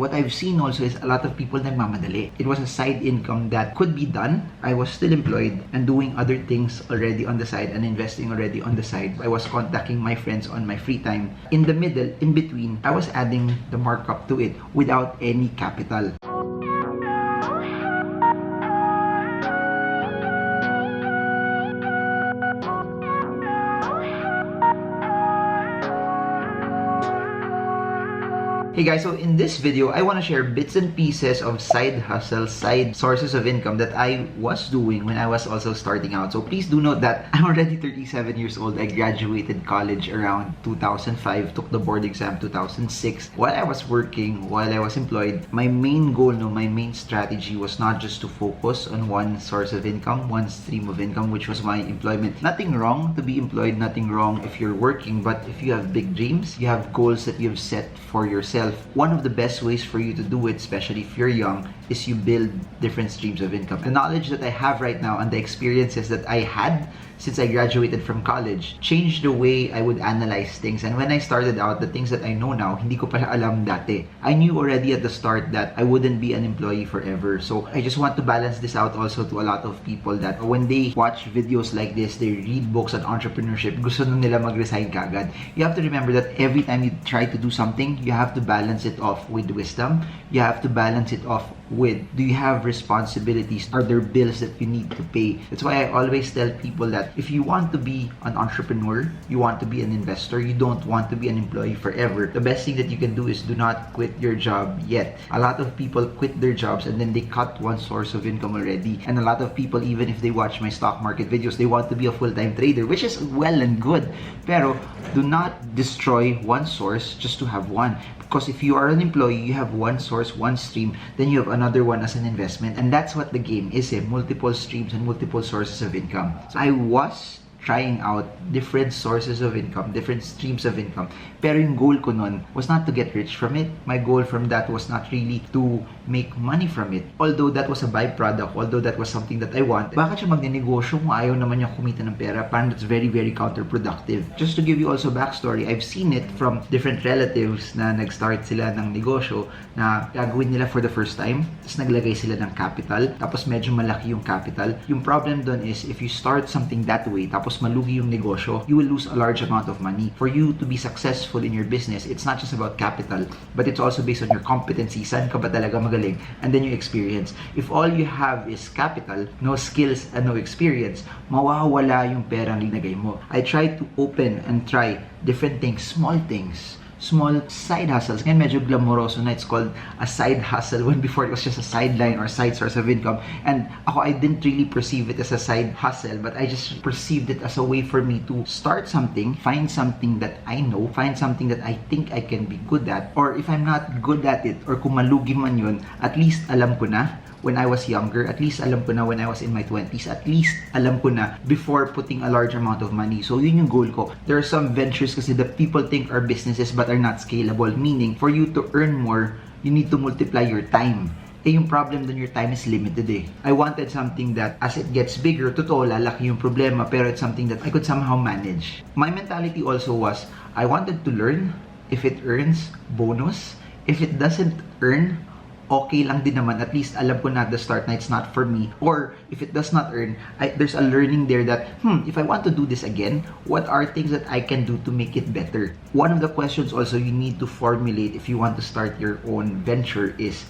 what I've seen also is a lot of people nagmamadali. It was a side income that could be done. I was still employed and doing other things already on the side and investing already on the side. I was contacting my friends on my free time. In the middle, in between, I was adding the markup to it without any capital. Hey guys, so in this video, I want to share bits and pieces of side hustles, side sources of income that I was doing when I was also starting out. So please do note that I'm already 37 years old. I graduated college around 2005, took the board exam 2006. While I was working, while I was employed, my main goal, my main strategy was not just to focus on one source of income, one stream of income, which was my employment. Nothing wrong to be employed, nothing wrong if you're working, but if you have big dreams, you have goals that you've set for yourself, one of the best ways for you to do it, especially if you're young, is you build different streams of income. The knowledge that I have right now and the experiences that I had since I graduated from college changed the way I would analyze things. And when I started out, the things that I know now, hindi ko pala alam dati. I knew already at the start that I wouldn't be an employee forever. So I just want to balance this out also to a lot of people that when they watch videos like this, they read books on entrepreneurship, gusto na nila mag-resign kagad. You have to remember that every time you try to do something, you have to balance it off with wisdom. You have to balance it off with, do you have responsibilities? Are there bills that you need to pay? That's why I always tell people that if you want to be an entrepreneur, you want to be an investor, you don't want to be an employee forever, the best thing that you can do is do not quit your job yet. A lot of people quit their jobs and then they cut one source of income already. And a lot of people, even if they watch my stock market videos, they want to be a full-time trader, which is well and good. Pero do not destroy one source just to have one. Because if you are an employee, you have one source, one stream, then you have another one as an investment. And that's what the game is, multiple streams and multiple sources of income. So I was trying out different sources of income, different streams of income. Pero yung goal ko nun was not to get rich from it. My goal from that was not really to make money from it. Although that was a byproduct, although that was something that I wanted. Bakit siya magnenegosyo kung ayaw naman niya kumita ng pera? Parang that's very, very counterproductive. Just to give you also backstory, I've seen it from different relatives na nag-start sila ng negosyo na gagawin nila for the first time. Tapos naglagay sila ng capital. Tapos medyo malaki yung capital. Yung problem dun is if you start something that way, tapos malugi yung negosyo, you will lose a large amount of money. For you to be successful in your business, it's not just about capital, but it's also based on your competency. Saan ka ba talaga magaling? And then your experience. If all you have is capital, no skills and no experience, mawawala yung perang linagay mo. I try to open and try different things, small side hustles. Ngayon medyo glamoroso na. It's called a side hustle when before it was just a sideline or side source of income. And ako, I didn't really perceive it as a side hustle, but I just perceived it as a way for me to start something, find something that I know, find something that I think I can be good at. Or if I'm not good at it, or kung malugi man yun, at least alam ko na when I was younger, at least alam ko na when I was in my 20s, at least alam ko na before putting a large amount of money. So yun yung goal ko. There are some ventures kasi that people think are businesses but are not scalable, meaning for you to earn more, you need to multiply your time. Yung problem dun, your time is limited I wanted something that as it gets bigger, totoo, lalaki yung problema, pero it's something that I could somehow manage. My mentality also was, I wanted to learn. If it earns, bonus. If it doesn't earn, okay lang din naman. At least alam ko na at the start na it's not for me. Or if it does not earn, there's a learning there that, if I want to do this again, what are things that I can do to make it better? One of the questions also you need to formulate if you want to start your own venture is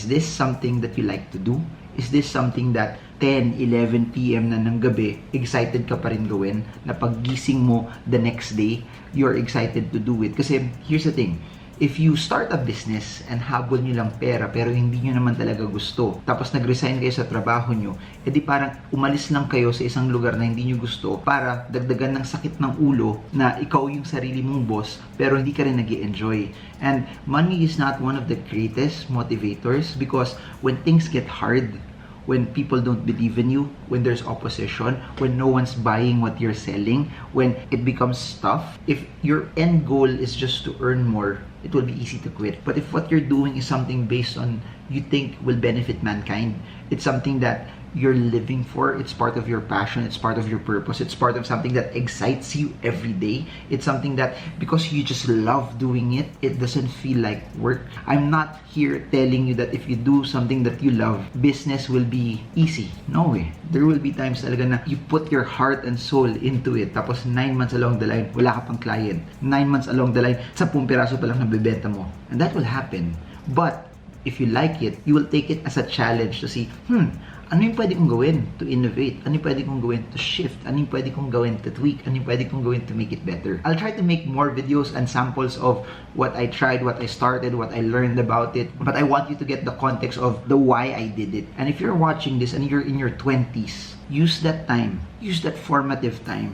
this something that you like to do? Is this something that 10, 11 p.m. na ng gabi, excited ka pa rin gawin? Na paggising mo the next day, you're excited to do it? Kasi here's the thing, if you start a business and habol nyo lang pera pero hindi nyo naman talaga gusto, tapos nag-resign kayo sa trabaho nyo, edi parang umalis lang kayo sa isang lugar na hindi nyo gusto para dagdagan ng sakit ng ulo na ikaw yung sarili mong boss pero hindi ka rin nag-i-enjoy. And money is not one of the greatest motivators because when things get hard, when people don't believe in you, when there's opposition, when no one's buying what you're selling, when it becomes tough, if your end goal is just to earn more, it will be easy to quit. But if what you're doing is something based on you think will benefit mankind, it's something that you're living for, it's part of your passion, it's part of your purpose, it's part of something that excites you every day, it's something that because you just love doing it, it doesn't feel like work. I'm not here telling you that if you do something that you love, business will be easy. No way. There will be times talaga na you put your heart and soul into it, tapos 9 months along the line, wala ka pang client. 9 months along the line, 10 piraso pa lang nabibenta mo. And that will happen. But if you like it, you will take it as a challenge to see, ano yung pwede kong gawin to innovate? Ano yung pwede kong gawin to shift? Ano yung pwede kong gawin to tweak? Ano yung pwede kong gawin to make it better? I'll try to make more videos and samples of what I tried, what I started, what I learned about it. But I want you to get the context of the why I did it. And if you're watching this and you're in your 20s, use that time, use that formative time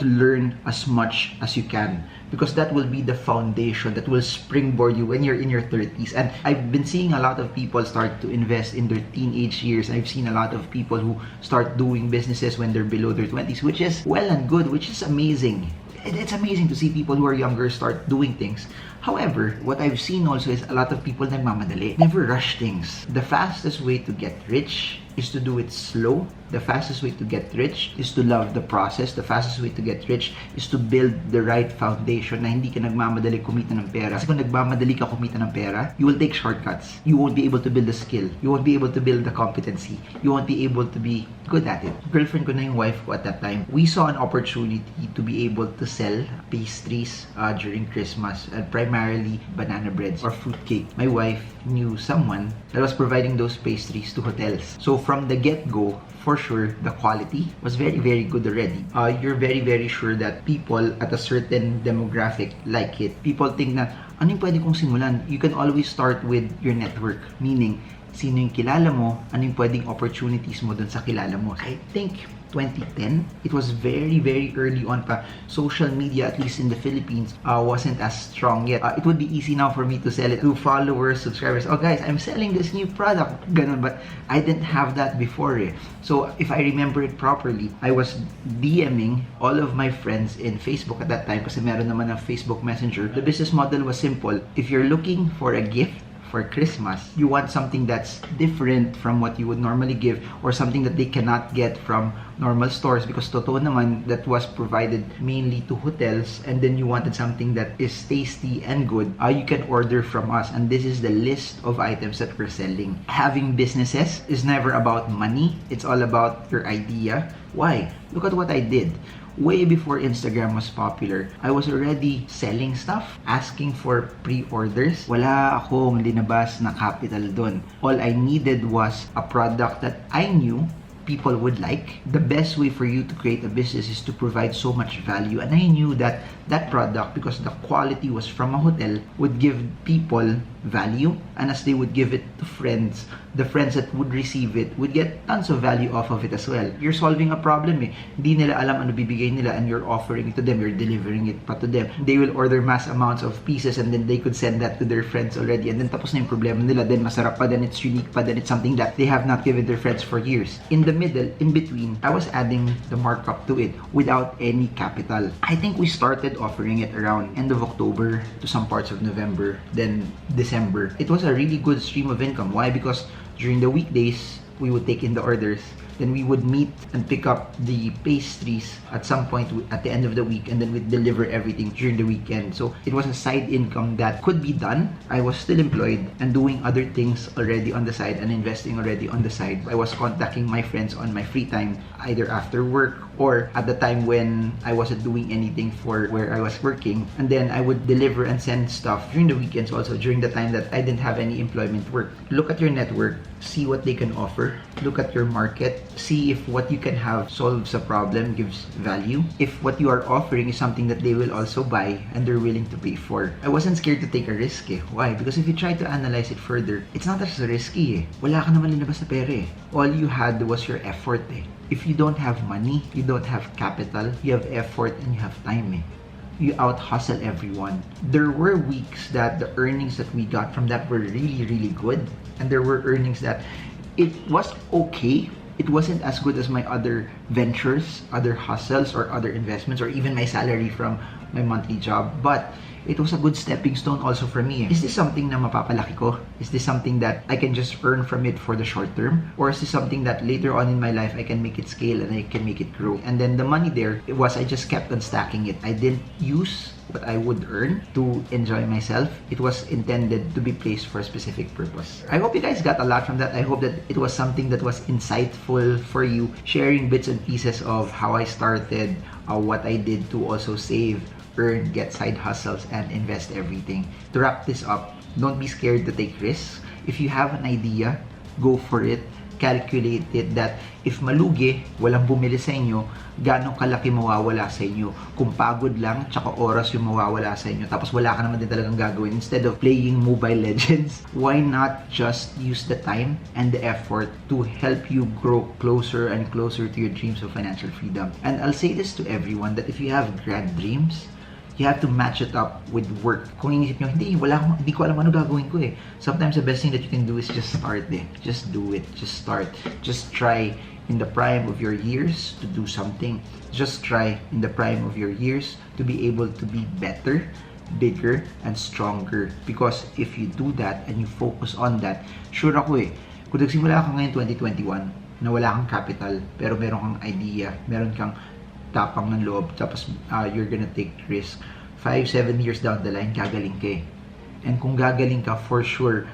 to learn as much as you can, because that will be the foundation that will springboard you when you're in your 30s. And I've been seeing a lot of people start to invest in their teenage years. I've seen a lot of people who start doing businesses when they're below their 20s, which is well and good, which is amazing. It's amazing to see people who are younger start doing things. However, what I've seen also is a lot of people nagmamadali. Never rush things. The fastest way to get rich is to do it slow. The fastest way to get rich is to love the process. The fastest way to get rich is to build the right foundation na hindi ka nagmamadali kumita ng pera. Kasi kung nagmamadali ka kumita ng pera, you will take shortcuts. You won't be able to build a skill. You won't be able to build the competency. You won't be able to be good at it. Girlfriend ko na yung wife ko at that time. We saw an opportunity to be able to sell pastries during Christmas, and primarily banana breads or fruitcake. My wife knew someone that was providing those pastries to hotels. So from the get-go, for sure, the quality was very, very good already. You're very, very sure that people at a certain demographic like it. People think na, ano yung pwede kong simulan? You can always start with your network. Meaning, sino yung kilala mo, ano yung pwedeng opportunities mo dun sa kilala mo. I think 2010, it was very, very early on pa. Social media, at least in the Philippines, wasn't as strong yet. It would be easy now for me to sell it to followers, subscribers. Oh guys, I'm selling this new product. Ganun, but I didn't have that before eh. So if I remember it properly, I was DMing all of my friends in Facebook at that time kasi meron naman ng Facebook Messenger. The business model was simple. If you're looking for a gift for Christmas, you want something that's different from what you would normally give, or something that they cannot get from normal stores, because totoo naman that was provided mainly to hotels, and then you wanted something that is tasty and good, you can order from us, and this is the list of items that we're selling. Having businesses is never about money, it's all about your idea. Why? Look at what I did. Way before Instagram was popular, I was already selling stuff, asking for pre-orders. Wala akong linabas na capital doon. All I needed was a product that I knew people would like. The best way for you to create a business is to provide so much value, and I knew that that product, because the quality was from a hotel, would give people value, and as they would give it to friends, the friends that would receive it would get tons of value off of it as well. You're solving a problem eh. Hindi nila alam ano bibigay nila, and you're offering it to them, you're delivering it pa to them. They will order mass amounts of pieces, and then they could send that to their friends already, and then tapos na yung problema nila, then masarap pa, then it's unique pa, then it's something that they have not given their friends for years. In the middle, in between, I was adding the markup to it without any capital. I think we started offering it around end of October to some parts of November, then December. It was a really good stream of income. Why? Because during the weekdays, we would take in the orders. Then we would meet and pick up the pastries at some point at the end of the week, and then we'd deliver everything during the weekend. So it was a side income that could be done. I was still employed and doing other things already on the side and investing already on the side. I was contacting my friends on my free time, either after work or at the time when I wasn't doing anything for where I was working. And then I would deliver and send stuff during the weekends also, during the time that I didn't have any employment work. Look at your network, see what they can offer. Look at your market, see if what you can have solves a problem, gives value. If what you are offering is something that they will also buy and they're willing to pay for. I wasn't scared to take a risk eh. Why? Because if you try to analyze it further, it's not as risky eh. Wala ka naman linabas na pera eh. All you had was your effort eh. If you don't have money, you don't have capital, you have effort and you have time eh. You out-hustle everyone. There were weeks that the earnings that we got from that were really, really good. And there were earnings that it was okay. It wasn't as good as my other ventures, other hustles, or other investments, or even my salary from my monthly job. But it was a good stepping stone also for me. Is this something na mapapalaki ko? Is this something that I can just earn from it for the short term? Or is this something that later on in my life I can make it scale and I can make it grow? And then the money there, it was I just kept on stacking it. I didn't use what I would earn to enjoy myself. It was intended to be placed for a specific purpose. I hope you guys got a lot from that. I hope that it was something that was insightful for you, sharing bits and pieces of how I started, what I did to also save, earn, get side hustles, and invest everything. To wrap this up, don't be scared to take risks. If you have an idea, go for it. Calculate it that if malugi, walang bumili sa inyo, gano'ng kalaki mawawala sa inyo. Kung pagod lang, tsaka oras yung mawawala sa inyo, tapos wala ka naman din talagang gagawin. Instead of playing Mobile Legends, why not just use the time and the effort to help you grow closer and closer to your dreams of financial freedom? And I'll say this to everyone, that if you have grand dreams, you have to match it up with work. Kung inisip nyo, hindi ko alam ano gagawin ko eh. Sometimes the best thing that you can do is just start eh. Just do it. Just start. Just try in the prime of your years to do something. Just try in the prime of your years to be able to be better, bigger, and stronger. Because if you do that and you focus on that, sure ako eh, kung nagsimula ka ngayon 2021 na wala kang capital, pero meron kang idea, meron kang tapang ng loob, tapos you're gonna take risk. 5-7 years down the line, gagaling ka eh. And kung gagaling ka, for sure,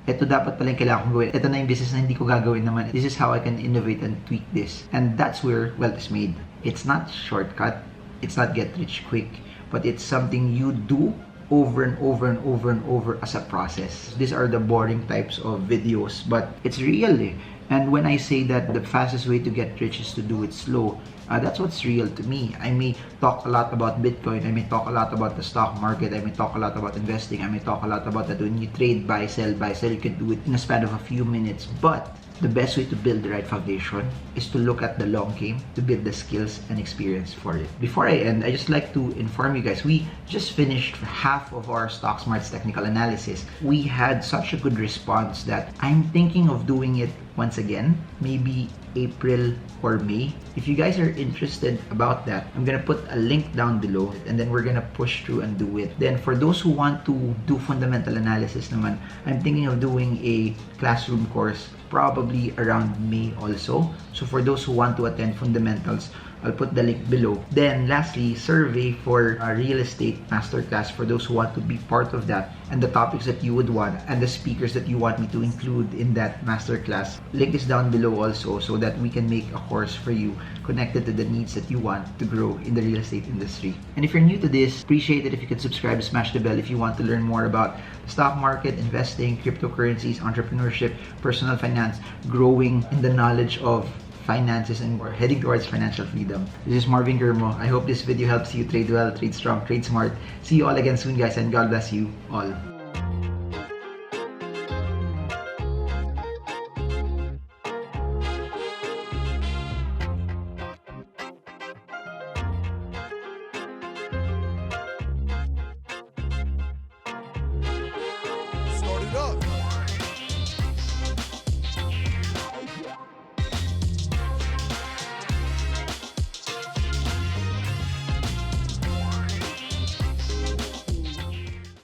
ito dapat pala yung kailangan kong gawin. Ito na yung business na hindi ko gagawin naman. This is how I can innovate and tweak this. And that's where wealth is made. It's not shortcut. It's not get rich quick. But it's something you do over and over and over and over as a process. These are the boring types of videos, but it's real eh. And when I say that the fastest way to get rich is to do it slow, that's what's real to me. I may talk a lot about Bitcoin, I may talk a lot about the stock market, I may talk a lot about investing, I may talk a lot about that when you trade, buy, sell, you can do it in a span of a few minutes. But the best way to build the right foundation is to look at the long game, to build the skills and experience for it. Before I end, I just like to inform you guys, we just finished half of our Stock Smart's technical analysis. We had such a good response that I'm thinking of doing it once again, maybe April or May. If you guys are interested about that, I'm gonna put a link down below and then we're gonna push through and do it. Then for those who want to do fundamental analysis naman, I'm thinking of doing a classroom course probably around May also. So for those who want to attend fundamentals, I'll put the link below. Then lastly, survey for a real estate masterclass for those who want to be part of that, and the topics that you would want and the speakers that you want me to include in that masterclass. Link is down below also so that we can make a course for you connected to the needs that you want to grow in the real estate industry. And if you're new to this, appreciate it if you could subscribe and smash the bell if you want to learn more about the stock market, investing, cryptocurrencies, entrepreneurship, personal finance, growing in the knowledge of finances, and more, heading towards financial freedom. This is Marvin Germo. I hope this video helps you trade well, trade strong, trade smart. See you all again soon, guys, and God bless you all.